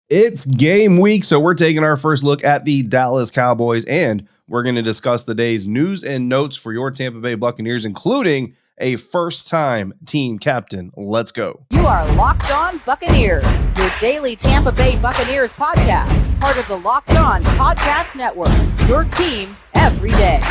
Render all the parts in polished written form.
It's game week, so we're taking our first look at the Dallas Cowboys, and we're going to discuss the day's news and notes for your Tampa Bay Buccaneers, including a first-time team captain. Let's go. You are Locked On Buccaneers, your daily Tampa Bay Buccaneers podcast, part of the Locked On Podcast Network, your team every day.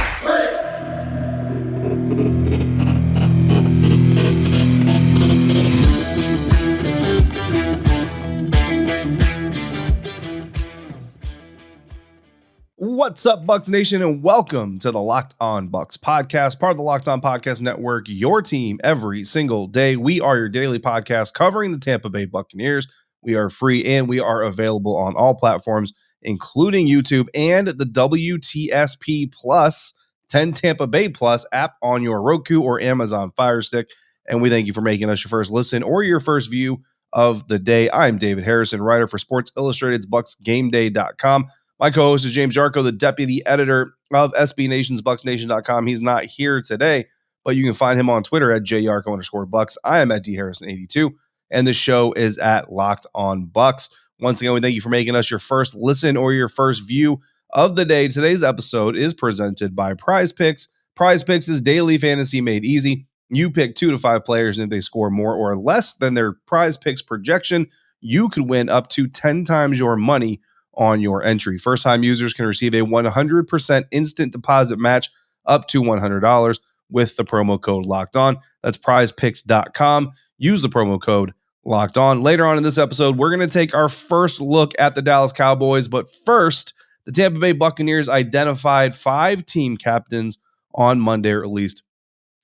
What's up, Bucs Nation, and welcome to the Locked On Bucs Podcast, part of the Locked On Podcast Network, your team every single day. We are your daily podcast covering the Tampa Bay Buccaneers. We are free and we are available on all platforms, including YouTube and the WTSP Plus 10 Tampa Bay Plus app on your Roku or Amazon Fire Stick. And we thank you for making us your first listen or your first view of the day. I'm David Harrison, writer for Sports Illustrated's BucsGameDay.com. My co-host is James Yarcho, the deputy editor of SB Nation's BucsNation.com. He's not here today, but you can find him on Twitter at JYarcho_Bucs. I am at DHarrison82, and the show is at Locked On Bucs. Once again, we thank you for making us your first listen or your first view of the day. Today's episode is presented by Prize Picks. Prize Picks is daily fantasy made easy. You pick 2 to 5 players, and if they score more or less than their Prize Picks projection, you could win up to 10 times your money on your entry. First-time users can receive a 100% instant deposit match up to $100 with the promo code Locked On. That's prizepicks.com. Use the promo code Locked On. Later on in this episode, we're going to take our first look at the Dallas Cowboys, but first, the Tampa Bay Buccaneers identified 5 team captains on Monday, or at least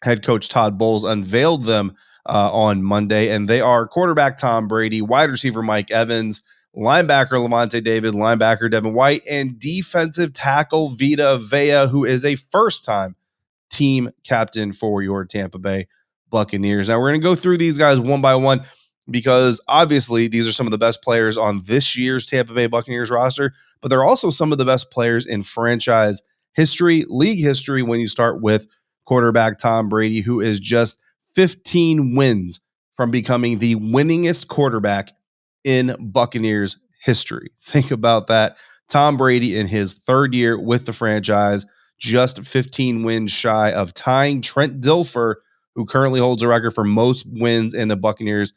head coach Todd Bowles unveiled them on Monday, and they are quarterback Tom Brady, wide receiver Mike Evans, linebacker Lavonte David, linebacker Devin White, and defensive tackle Vita Vea, who is a first-time team captain for your Tampa Bay Buccaneers. Now, we're going to go through these guys one by one because, obviously, these are some of the best players on this year's Tampa Bay Buccaneers roster, but they're also some of the best players in franchise history, league history, when you start with quarterback Tom Brady, who is just 15 wins from becoming the winningest quarterback in Buccaneers history. Think about that. Tom Brady in his third year with the franchise, just 15 wins shy of tying Trent Dilfer, who currently holds a record for most wins in the Buccaneers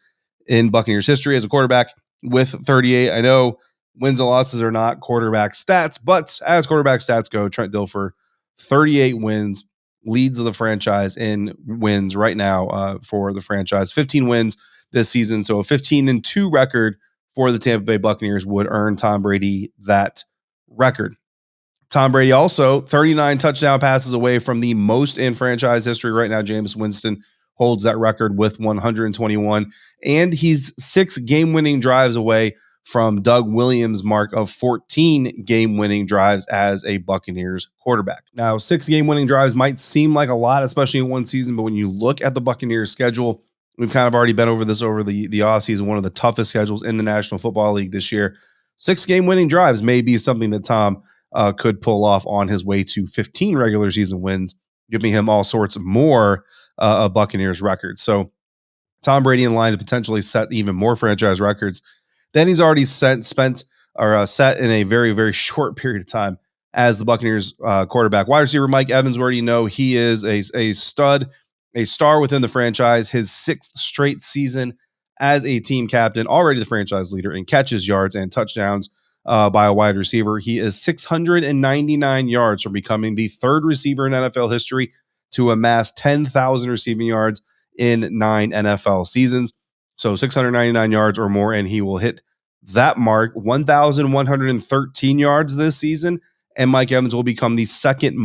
history as a quarterback with 38. I know wins and losses are not quarterback stats, but as quarterback stats go, Trent Dilfer, 38 wins, leads the franchise in wins right now for the franchise. 15 wins this season, so a 15-2 record for the Tampa Bay Buccaneers would earn Tom Brady that record. Tom Brady also 39 touchdown passes away from the most in franchise history right now. Jameis Winston holds that record with 121, and he's 6 game-winning drives away from Doug Williams' mark of 14 game-winning drives as a Buccaneers quarterback. Now, 6 game-winning drives might seem like a lot, especially in one season, but when you look at the Buccaneers' schedule, we've kind of already been over this over the offseason, one of the toughest schedules in the National Football League this year. 6 game-winning drives may be something that Tom could pull off on his way to 15 regular season wins, giving him all sorts of more Buccaneers records. So Tom Brady in line to potentially set even more franchise records than he's already set in a very, very short period of time as the Buccaneers quarterback. Wide receiver Mike Evans, we already know he is a stud, a star within the franchise, his 6th straight season as a team captain, already the franchise leader in catches, yards, and touchdowns by a wide receiver. He is 699 yards from becoming the 3rd receiver in NFL history to amass 10,000 receiving yards in 9 NFL seasons. So 699 yards or more, and he will hit that mark, 1,113 yards this season, and Mike Evans will become the second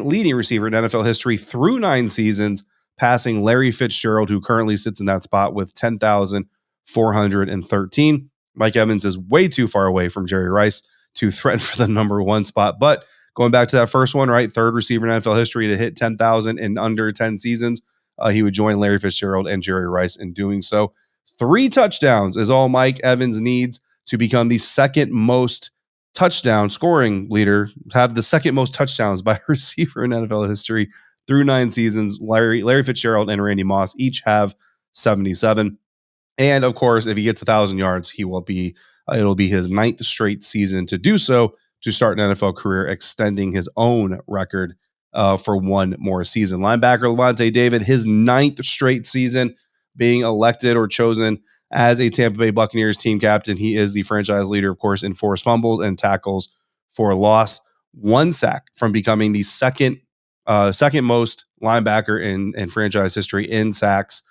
leading receiver in NFL history through 9 seasons, passing Larry Fitzgerald, who currently sits in that spot with 10,413. Mike Evans is way too far away from Jerry Rice to threaten for the number 1 spot. But going back to that first one, right, 3rd receiver in NFL history to hit 10,000 in under 10 seasons, he would join Larry Fitzgerald and Jerry Rice in doing so. 3 touchdowns is all Mike Evans needs to become the second most touchdown scoring leader, have the second most touchdowns by a receiver in NFL history through 9 seasons. Larry Fitzgerald and Randy Moss each have 77. And of course, if he gets 1,000 yards, he will be It'll be his 9th straight season to do so, to start an NFL career, extending his own record for one more season. Linebacker Lavonte David, his 9th straight season being elected or chosen as a Tampa Bay Buccaneers team captain. He is the franchise leader, of course, in forced fumbles and tackles for loss. 1 sack from becoming the second most linebacker in franchise history in sacks.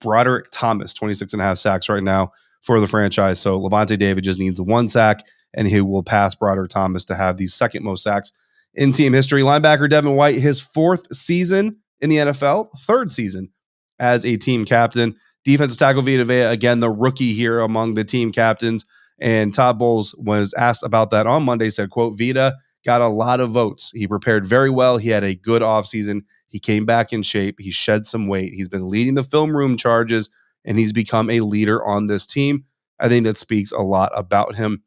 Broderick Thomas, 26.5 sacks right now for the franchise. So Lavonte David just needs 1 sack, and he will pass Broderick Thomas to have the second most sacks in team history. Linebacker Devin White, his 4th season in the NFL, 3rd season as a team captain. Defensive tackle Vita Vea, again, the rookie here among the team captains. And Todd Bowles was asked about that on Monday, said, quote, Vita got a lot of votes. He prepared very well. He had a good offseason. He came back in shape. He shed some weight. He's been leading the film room charges, and he's become a leader on this team. I think that speaks a lot about him,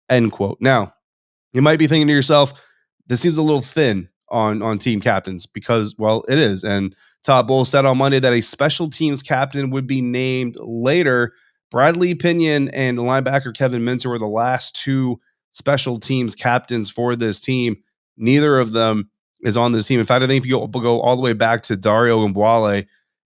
end quote. Now, you might be thinking to yourself, this seems a little thin on team captains because, well, it is. And Todd Bowles said on Monday that a special teams captain would be named later. Bradley Pinion and the linebacker Kevin Minter were the last 2 special teams captains for this team. Neither of them is on this team. In fact, I think if you go all the way back to Dario Mbuale,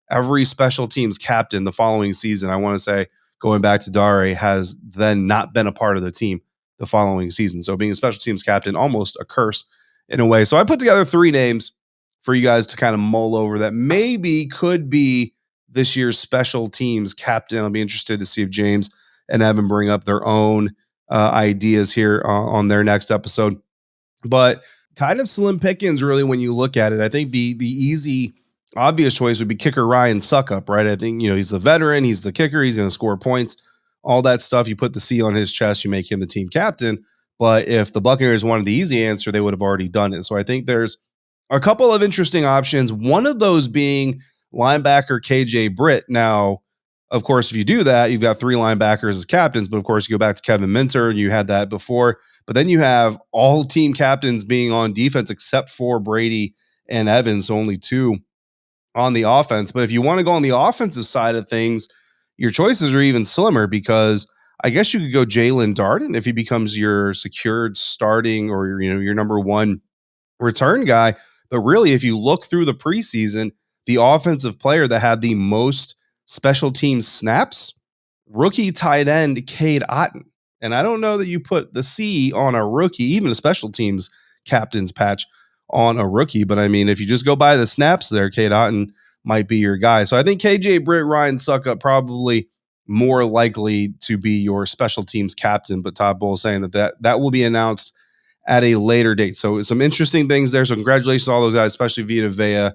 every special teams captain the following season, I want to say going back to Dare, has then not been a part of the team the following season. So being a special teams captain, almost a curse in a way. So I put together 3 names for you guys to kind of mull over that maybe could be this year's special teams captain. I'll be interested to see if James and Evan bring up their own ideas here on their next episode. But kind of slim pickings, really, when you look at it. I think the easy, obvious choice would be kicker Ryan Suckup, right? I think, he's the veteran, he's the kicker, he's going to score points, all that stuff. You put the C on his chest, you make him the team captain. But if the Buccaneers wanted the easy answer, they would have already done it. So I think there's a couple of interesting options, one of those being linebacker KJ Britt. Now, of course, if you do that, you've got 3 linebackers as captains, but of course, you go back to Kevin Minter, and you had that before. But then you have all team captains being on defense except for Brady and Evans, so only 2 on the offense. But if you want to go on the offensive side of things, your choices are even slimmer, because I guess you could go Jalen Darden if he becomes your secured starting or your number 1 return guy. But really, if you look through the preseason, the offensive player that had the most special teams snaps, rookie tight end Cade Otton. And I don't know that you put the C on a rookie, even a special teams captain's patch on a rookie. But I mean, if you just go by the snaps there, Cade Otton might be your guy. So I think KJ Britt, Ryan Suckup probably more likely to be your special teams captain. But Todd Bowles saying that will be announced at a later date. So some interesting things there. So congratulations to all those guys, especially Vita Vea,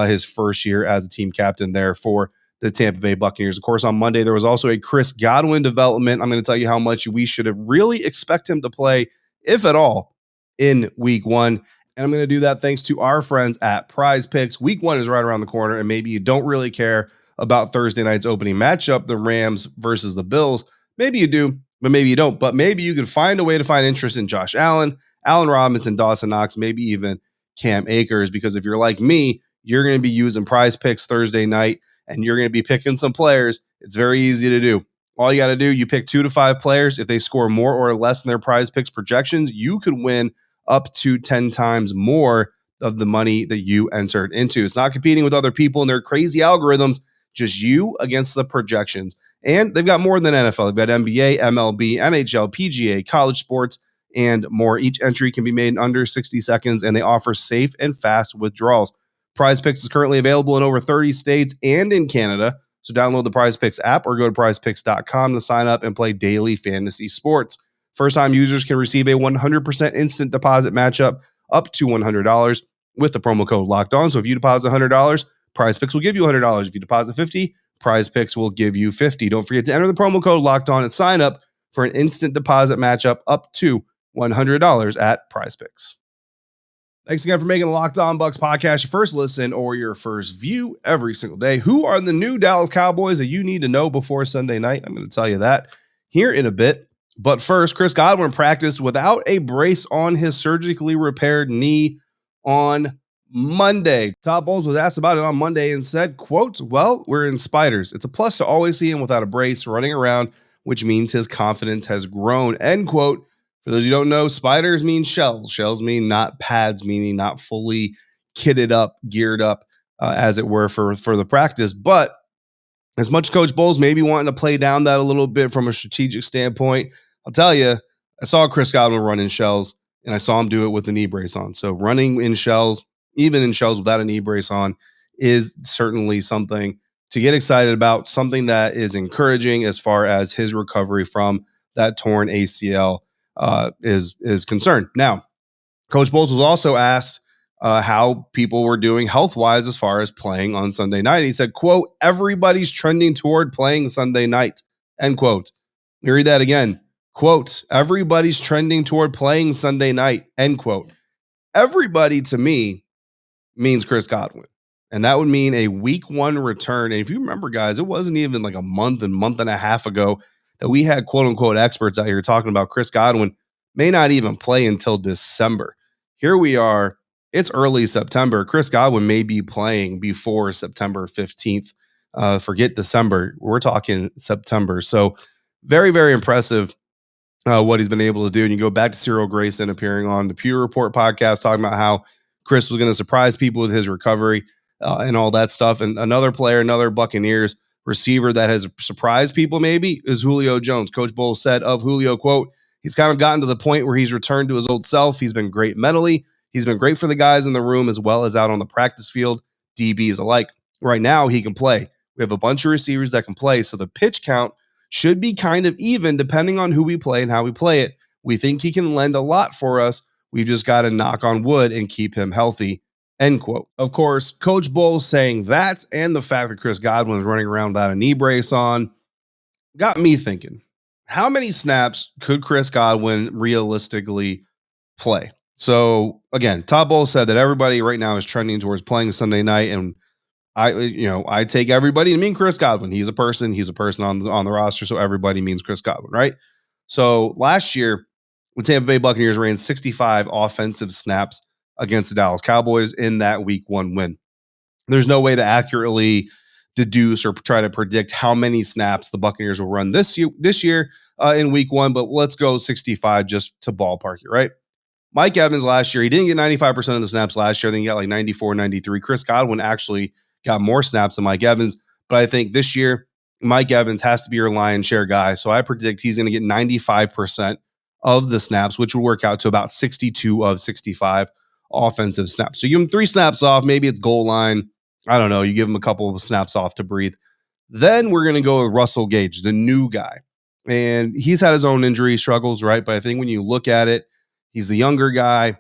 his first year as a team captain there for the Tampa Bay Buccaneers. Of course, on Monday, there was also a Chris Godwin development. I'm going to tell you how much we should have really expect him to play, if at all, in week 1. And I'm going to do that thanks to our friends at Prize Picks. Week 1 is right around the corner, and maybe you don't really care about Thursday night's opening matchup, the Rams versus the Bills. Maybe you do, but maybe you don't. But maybe you could find a way to find interest in Josh Allen, Allen Robinson, Dawson Knox, maybe even Cam Akers, because if you're like me, you're going to be using Prize Picks Thursday night, and you're going to be picking some players. It's very easy to do. All you got to do, you pick 2 to 5 players. If they score more or less than their Prize Picks projections, you could win up to 10 times more of the money that you entered into. It's not competing with other people and their crazy algorithms, just you against the projections. And they've got more than NFL. They've got NBA, MLB, NHL, PGA, college sports, and more. Each entry can be made in under 60 seconds, and they offer safe and fast withdrawals. Prize Picks is currently available in over 30 states and in Canada. So download the Prize Picks app or go to prizepicks.com to sign up and play daily fantasy sports. First-time users can receive a 100% instant deposit matchup up to $100 with the promo code Locked On. So if you deposit $100, Prize Picks will give you $100. If you deposit $50, Prize Picks will give you $50. Don't forget to enter the promo code Locked On and sign up for an instant deposit matchup up to $100 at Prize Picks. Thanks again for making the Locked On Bucs podcast your first listen or your first view every single day. Who are the new Dallas Cowboys that you need to know before Sunday night? I'm going to tell you that here in a bit. But first, Chris Godwin practiced without a brace on his surgically repaired knee on Monday. Todd Bowles was asked about it on Monday and said, quote, "Well, we're in spiders. It's a plus to always see him without a brace running around which means his confidence has grown, end quote. For those who don't know, spiders mean shells. Shells mean not pads, meaning not fully kitted up, geared up, as it were, for the practice. But as much Coach Bowles maybe wanting to play down that a little bit from a strategic standpoint, I'll tell you, I saw Chris Godwin run in shells, and I saw him do it with a knee brace on. So running in shells, even in shells without a knee brace on, is certainly something to get excited about, something that is encouraging as far as his recovery from that torn ACL is concerned. Now, Coach Bowles was also asked how people were doing health-wise as far as playing on Sunday night. He said, quote, everybody's trending toward playing Sunday night, end quote. Let me read that again. Quote, everybody's trending toward playing Sunday night, end quote. Everybody to me means Chris Godwin. And that would mean a week 1 return. And if you remember, guys, it wasn't even like a month and a half ago that we had quote unquote experts out here talking about Chris Godwin may not even play until December. Here we are. It's early September. Chris Godwin may be playing before September 15th. Forget December. We're talking September. So very, very impressive what he's been able to do. And you go back to Cyril Grayson appearing on the Pewter Report podcast, talking about how Chris was going to surprise people with his recovery and all that stuff. And another player, another Buccaneers receiver that has surprised people maybe is Julio Jones. Coach Bowles said of Julio, quote, he's kind of gotten to the point where he's returned to his old self. He's been great mentally. He's been great for the guys in the room as well as out on the practice field, DBs alike. Right now, he can play. We have a bunch of receivers that can play, so the pitch count should be kind of even depending on who we play and how we play it. We think he can lend a lot for us. We've just got to knock on wood and keep him healthy, end quote. Of course, Coach Bowles saying that and the fact that Chris Godwin is running around without a knee brace on got me thinking, how many snaps could Chris Godwin realistically play? So again, Todd Bowles said that everybody right now is trending towards playing Sunday night, and I take everybody to mean Chris Godwin. He's a person on the roster, so everybody means Chris Godwin, right? So last year, the Tampa Bay Buccaneers ran 65 offensive snaps against the Dallas Cowboys in that week 1 win. There's no way to accurately deduce or try to predict how many snaps the Buccaneers will run this year in week 1, but let's go 65 just to ballpark it, right? Mike Evans last year, he didn't get 95% of the snaps last year. I think he got like 94, 93. Chris Godwin actually got more snaps than Mike Evans. But I think this year, Mike Evans has to be your lion's share guy. So I predict he's going to get 95% of the snaps, which would work out to about 62 of 65 offensive snaps. So you give him 3 snaps off. Maybe it's goal line. I don't know. You give him a couple of snaps off to breathe. Then we're going to go with Russell Gage, the new guy. And he's had his own injury struggles, right? But I think when you look at it, he's the younger guy.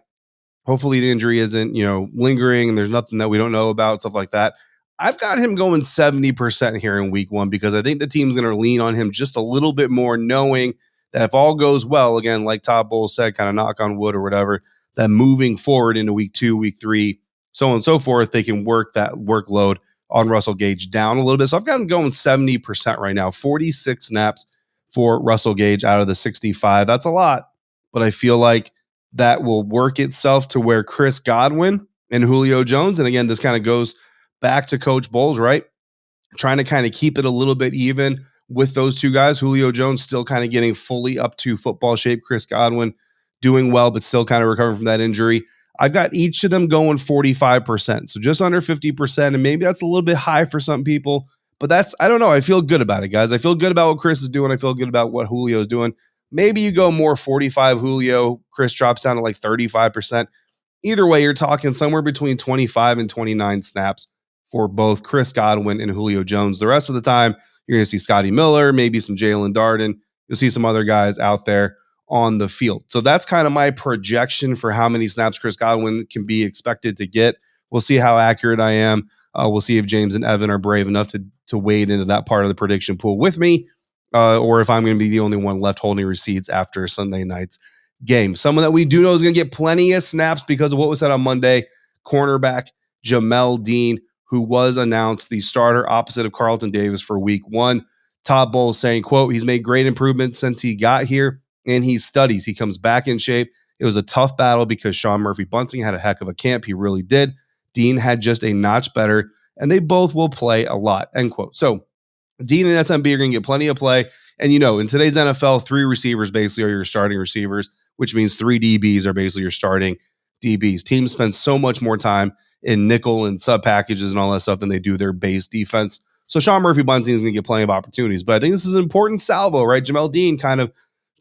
Hopefully the injury isn't, lingering and there's nothing that we don't know about, stuff like that. I've got him going 70% here in week 1 because I think the team's going to lean on him just a little bit more, knowing that if all goes well, again, like Todd Bowles said, kind of knock on wood or whatever, that moving forward into week 2, week 3, so on and so forth, they can work that workload on Russell Gage down a little bit. So I've got him going 70% right now, 46 snaps for Russell Gage out of the 65. That's a lot, but I feel like that will work itself to where Chris Godwin and Julio Jones, and again, this kind of goes back to Coach Bowles, right? Trying to kind of keep it a little bit even with those two guys. Julio Jones still kind of getting fully up to football shape. Chris Godwin doing well, but still kind of recovering from that injury. I've got each of them going 45%. So just under 50%. And maybe that's a little bit high for some people, but I don't know. I feel good about it, guys. I feel good about what Chris is doing. I feel good about what Julio is doing. Maybe you go more 45 Julio, Chris drops down to like 35%. Either way, you're talking somewhere between 25 and 29 snaps for both Chris Godwin and Julio Jones. The rest of the time, you're going to see Scotty Miller, maybe some Jalen Darden. You'll see some other guys out there on the field. So that's kind of my projection for how many snaps Chris Godwin can be expected to get. We'll see how accurate I am. We'll see if James and Evan are brave enough to wade into that part of the prediction pool with me, or if I'm going to be the only one left holding receipts after Sunday night's game. Someone that we do know is going to get plenty of snaps because of what was said on Monday, cornerback Jamel Dean, who was announced the starter opposite of Carlton Davis for week 1. Todd Bowles saying, quote, he's made great improvements since he got here, and he studies. He comes back in shape. It was a tough battle because Sean Murphy-Bunting had a heck of a camp. He really did. Dean had just a notch better, and they both will play a lot, end quote. So Dean and SMB are going to get plenty of play. And, in today's NFL, 3 receivers basically are your starting receivers, which means 3 DBs are basically your starting DBs. Teams spend so much more time in nickel and sub packages and all that stuff than they do their base defense. So Sean Murphy-Bunting is going to get plenty of opportunities. But I think this is an important salvo, right? Jamel Dean kind of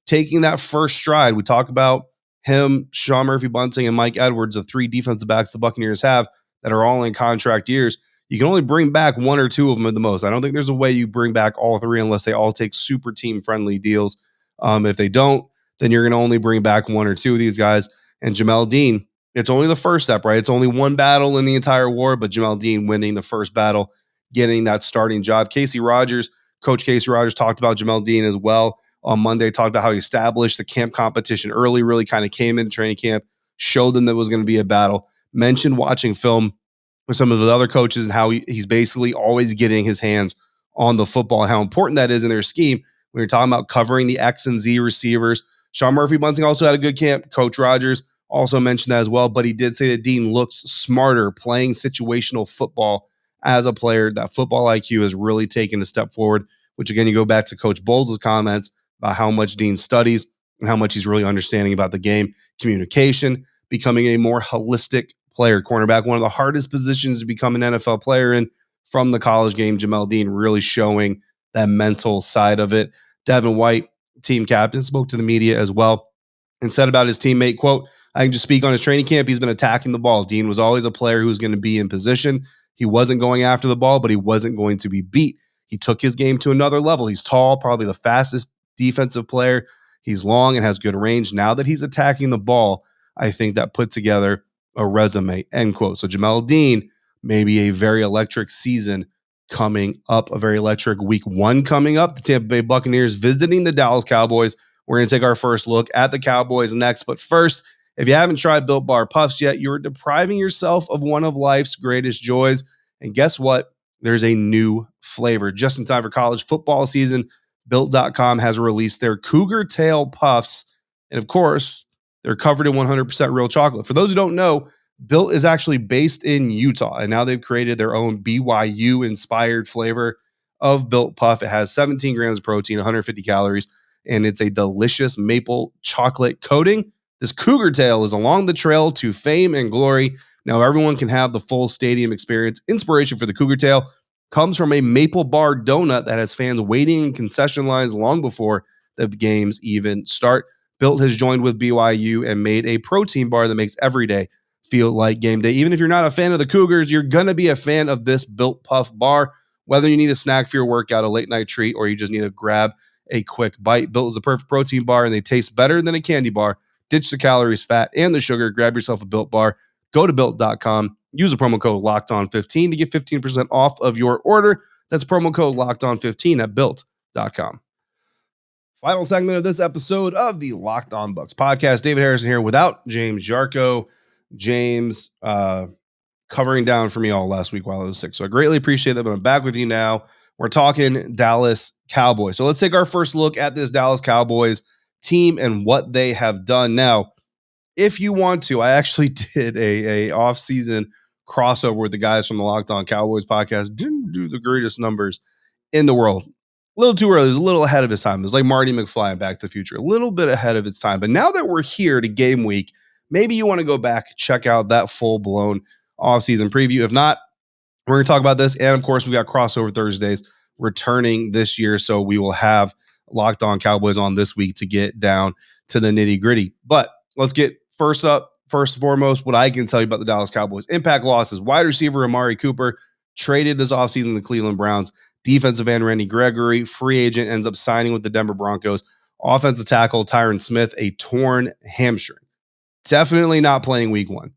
taking that first stride. We talk about him, Sean Murphy-Bunting, and Mike Edwards, the 3 defensive backs the Buccaneers have that are all in contract years. You can only bring back 1 or 2 of them at the most. I don't think there's a way you bring back all 3 unless they all take super team-friendly deals. If they don't, then you're going to only bring back 1 or 2 of these guys. And Jamel Dean, it's only the first step, right? It's only one battle in the entire war, but Jamel Dean winning the first battle, getting that starting job. Coach Casey Rogers talked about Jamel Dean as well on Monday, talked about how he established the camp competition early, really kind of came into training camp, showed them that it was going to be a battle, mentioned watching film with some of the other coaches and how he's basically always getting his hands on the football and how important that is in their scheme when you're talking about covering the X and Z receivers. Sean Murphy-Bunting also had a good camp. Coach Rogers also mentioned that as well, but he did say that Dean looks smarter playing situational football as a player. That football IQ has really taken a step forward, which again, you go back to Coach Bowles' comments about how much Dean studies and how much he's really understanding about the game, communication, becoming a more holistic player. Cornerback, one of the hardest positions to become an NFL player in from the college game. Jamel Dean really showing that mental side of it. Devin White, team captain, spoke to the media as well and said about his teammate, quote, "I can just speak on his training camp. He's been attacking the ball. Dean was always a player who was going to be in position. He wasn't going after the ball, but he wasn't going to be beat. He took his game to another level. He's tall, probably the fastest defensive player. He's long and has good range. Now that he's attacking the ball, I think that put together a resume," end quote. So Jamel Dean, maybe a very electric season coming up, a very electric week 1 coming up. The Tampa Bay Buccaneers visiting the Dallas Cowboys. We're going to take our first look at the Cowboys next. But first, if you haven't tried Built Bar Puffs yet, you're depriving yourself of one of life's greatest joys. And guess what? There's a new flavor. Just in time for college football season, Built.com has released their Cougar Tail Puffs. And of course, they're covered in 100% real chocolate. For those who don't know, Built is actually based in Utah, and now they've created their own BYU-inspired flavor of Built Puff. It has 17 grams of protein, 150 calories, and it's a delicious maple chocolate coating. This Cougar Tail is along the trail to fame and glory. Now everyone can have the full stadium experience. Inspiration for the Cougar Tail comes from a maple bar donut that has fans waiting in concession lines long before the games even start. Built has joined with BYU and made a protein bar that makes every day feel like game day. Even if you're not a fan of the Cougars, you're going to be a fan of this Built Puff bar. Whether you need a snack for your workout, a late night treat, or you just need to grab a quick bite, Built is the perfect protein bar, and they taste better than a candy bar. Ditch the calories, fat, and the sugar. Grab yourself a Built bar. Go to Built.com. Use the promo code LOCKEDON15 to get 15% off of your order. That's promo code LOCKEDON15 at Built.com. Final segment of this episode of the Locked On Bucs podcast. David Harrison here without James Yarcho. James covering down for me all last week while I was sick. So I greatly appreciate that, but I'm back with you now. We're talking Dallas Cowboys. So let's take our first look at this Dallas Cowboys team and what they have done. Now, if you want to, I actually did a off-season crossover with the guys from the Locked On Cowboys podcast. Didn't do the greatest numbers in the world. A little too early. It was a little ahead of his time. It was like Marty McFly in Back to the Future. A little bit ahead of its time. But now that we're here to game week, maybe you want to go back, check out that full-blown off-season preview. If not, we're going to talk about this. And, of course, we got crossover Thursdays returning this year. So we will have Locked On Cowboys on this week to get down to the nitty-gritty. But let's get first and foremost, what I can tell you about the Dallas Cowboys. Impact losses. Wide receiver Amari Cooper traded this offseason to the Cleveland Browns. Defensive end Randy Gregory, free agent, ends up signing with the Denver Broncos. Offensive tackle Tyron Smith, a torn hamstring. Definitely not playing week 1.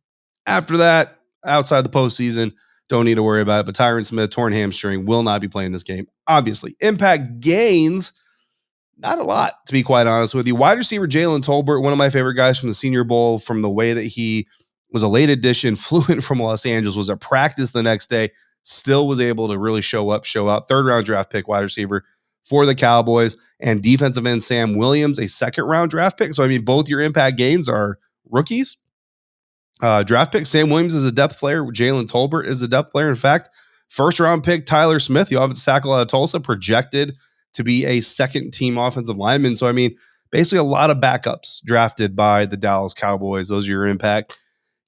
After that, outside the postseason, don't need to worry about it. But Tyron Smith, torn hamstring, will not be playing this game. Obviously, impact gains, not a lot, to be quite honest with you. Wide receiver Jalen Tolbert, one of my favorite guys from the Senior Bowl, from the way that he was a late addition, flew in from Los Angeles, was at practice the next day, still was able to really show up, show out. 3rd-round draft pick wide receiver for the Cowboys. And defensive end Sam Williams, a 2nd-round draft pick. So, I mean, both your impact gains are rookies. Draft pick Sam Williams is a depth player. Jalen Tolbert is a depth player. In fact, First round pick Tyler Smith, the offensive tackle out of Tulsa, projected to be a second team offensive lineman. So, I mean, basically a lot of backups drafted by the Dallas Cowboys. Those are your impact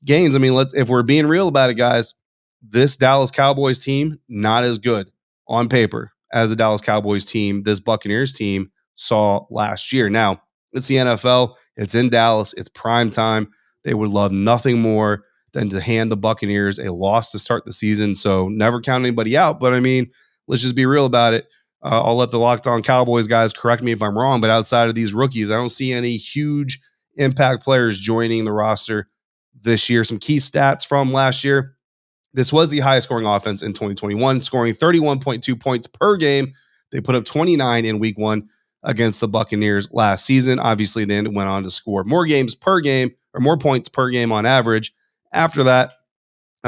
gains. I mean, if we're being real about it, guys, this Dallas Cowboys team, not as good on paper as the Dallas Cowboys team this Buccaneers team saw last year. Now, it's the NFL. It's in Dallas. It's prime time. They would love nothing more than to hand the Buccaneers a loss to start the season. So never count anybody out. But I mean, let's just be real about it. I'll let the Locked On Cowboys guys correct me if I'm wrong, but outside of these rookies, I don't see any huge impact players joining the roster this year. Some key stats from last year. This was the highest scoring offense in 2021, scoring 31.2 points per game. They put up 29 in week one against the Buccaneers last season. Obviously, they went on to score more games per game or more points per game on average after that.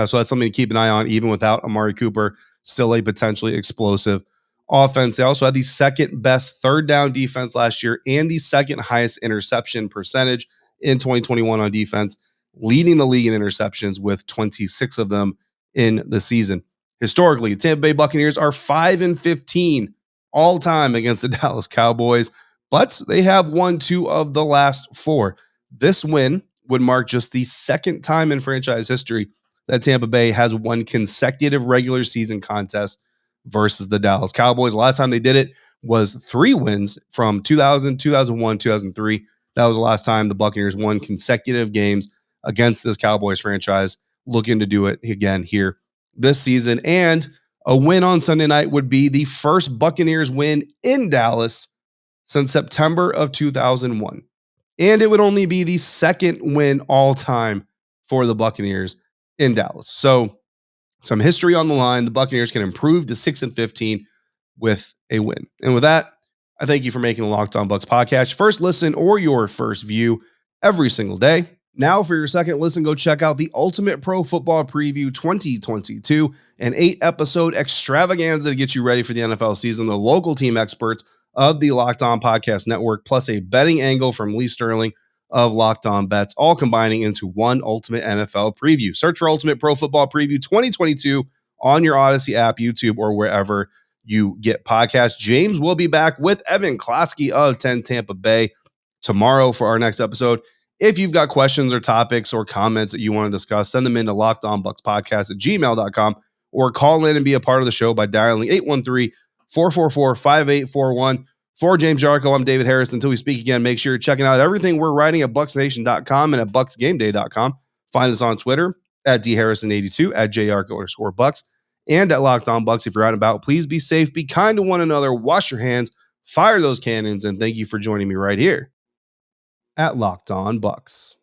So that's something to keep an eye on, even without Amari Cooper, still a potentially explosive offense. They also had the second best third down defense last year and the second highest interception percentage in 2021 on defense, leading the league in interceptions with 26 of them in the season. Historically, the Tampa Bay Buccaneers are 5-15 all time against the Dallas Cowboys, but they have won 2 of the last 4. This win would mark just the second time in franchise history that Tampa Bay has won consecutive regular season contests versus the Dallas Cowboys. The last time they did it was 3 wins from 2000, 2001, 2003. That was the last time the Buccaneers won consecutive games against this Cowboys franchise. Looking to do it again here this season. And a win on Sunday night would be the first Buccaneers win in Dallas since September of 2001. And it would only be the second win all time for the Buccaneers in Dallas. So some history on the line. The Buccaneers can improve to 6-15 with a win. And with that, I thank you for making the Locked On Bucs podcast first listen or your first view every single day. Now for your second listen, go check out the Ultimate Pro Football Preview 2022, an 8-episode extravaganza to get you ready for the NFL season. The local team experts of the Locked On Podcast Network, plus a betting angle from Lee Sterling of Locked On Bets, all combining into one ultimate NFL preview. Search for Ultimate Pro Football Preview 2022 on your Odyssey app, YouTube, or wherever you get podcasts. James will be back with Evan Klosky of 10 Tampa Bay tomorrow for our next episode. If you've got questions or topics or comments that you want to discuss, send them in to lockedonbuckspodcast@gmail.com or call in and be a part of the show by dialing 813-444-5841. For James Yarcho, I'm David Harris. Until we speak again, make sure you're checking out everything we're writing at bucksnation.com and at bucksgameday.com. Find us on Twitter at dharrison82, at jyarcho_bucks, and at Locked On Bucs. If you're out and about, please be safe, be kind to one another, wash your hands, fire those cannons, and thank you for joining me right here at Locked On Bucs.